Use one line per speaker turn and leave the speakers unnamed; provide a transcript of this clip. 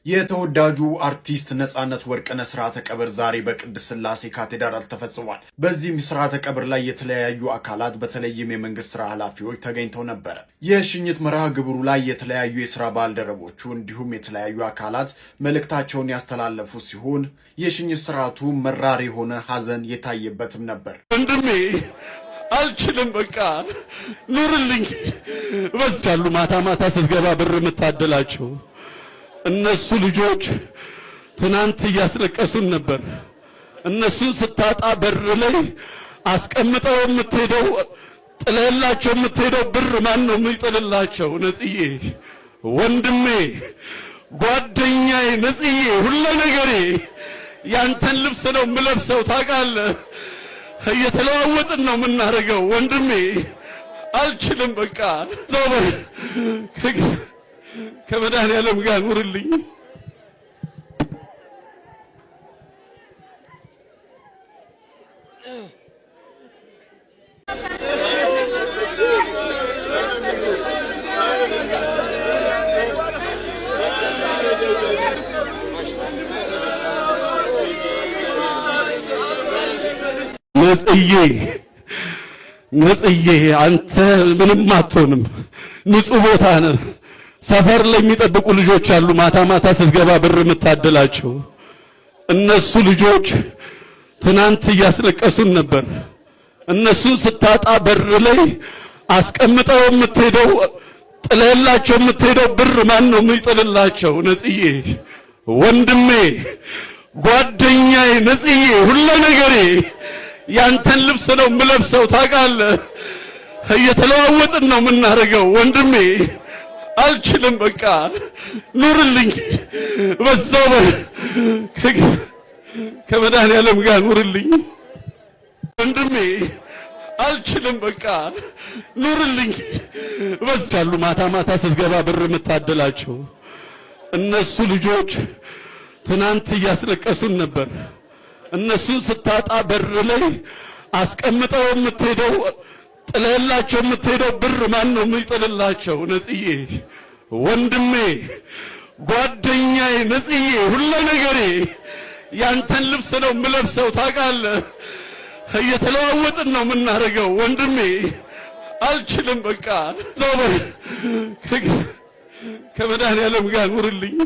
የተወዳጁ አርቲስት ነጻነት ወርቅነህ ስርዓተ ቀብር ዛሬ በቅድስት ሥላሴ ካቴድራል ተፈጽሟል። በዚህም ስርዓተ ቀብር ላይ የተለያዩ አካላት በተለይም የመንግስት ስራ ኃላፊዎች ተገኝተው ነበር። የሽኝት መርሃ ግብሩ ላይ የተለያዩ የስራ ባልደረቦቹ እንዲሁም የተለያዩ አካላት መልእክታቸውን ያስተላለፉ ሲሆን የሽኝት ስርዓቱ መራር የሆነ ሐዘን የታየበትም ነበር።
ወንድሜ አልችልም፣ በቃ ኑርልኝ። በዛሉ ማታ ስትገባ ብር የምታደላቸው እነሱ ልጆች ትናንት እያስለቀሱን ነበር። እነሱን ስታጣ በር ላይ አስቀምጠው የምትሄደው ጥለላቸው የምትሄደው ብር ማን ነው የሚጥልላቸው? ነጽዬ ወንድሜ፣ ጓደኛዬ፣ ነጽዬ ሁሉ ነገሬ ያንተን ልብስ ነው የምለብሰው ታውቃለህ። እየተለዋወጥን ነው የምናደርገው። ወንድሜ አልችልም፣ በቃ ዘወር ከመድኃኒዓለም ጋር ኑርልኝ። ነጽዬ አንተ ምንም አትሆንም፣ ንጹህ ቦታ ነህ። ሰፈር ላይ የሚጠብቁ ልጆች አሉ። ማታ ስትገባ ብር የምታደላቸው እነሱ ልጆች ትናንት እያስለቀሱን ነበር። እነሱን ስታጣ በር ላይ አስቀምጠው የምትሄደው ጥለላቸው የምትሄደው ብር ማን ነው የሚጥልላቸው? ነጽዬ ወንድሜ፣ ጓደኛዬ፣ ነጽዬ ሁሉ ነገሬ ያንተን ልብስ ነው የምለብሰው ታውቃለህ። እየተለዋወጥን ነው የምናደርገው። ወንድሜ አልችልም፣ በቃ ኑርልኝ። በዛው ከመድኃኒዓለም ጋር ኑርልኝ። ወንድሜ አልችልም፣ በቃ ኑርልኝ። በዛሉ ማታ ስትገባ ብር የምታደላቸው እነሱ ልጆች ትናንት እያስለቀሱን ነበር። እነሱን ስታጣ በር ላይ አስቀምጠው የምትሄደው ጥለላቸው የምትሄደው ብር ማን ነው የሚጥልላቸው? ነጽዬ ወንድሜ፣ ጓደኛዬ፣ ነጽዬ ሁሉ ነገሬ ያንተን ልብስ ነው የምለብሰው ታውቃለህ። እየተለዋወጥን ነው የምናደርገው። ወንድሜ አልችልም፣ በቃ ዘወር ከመድኃኒዓለም ጋር ኑርልኝ።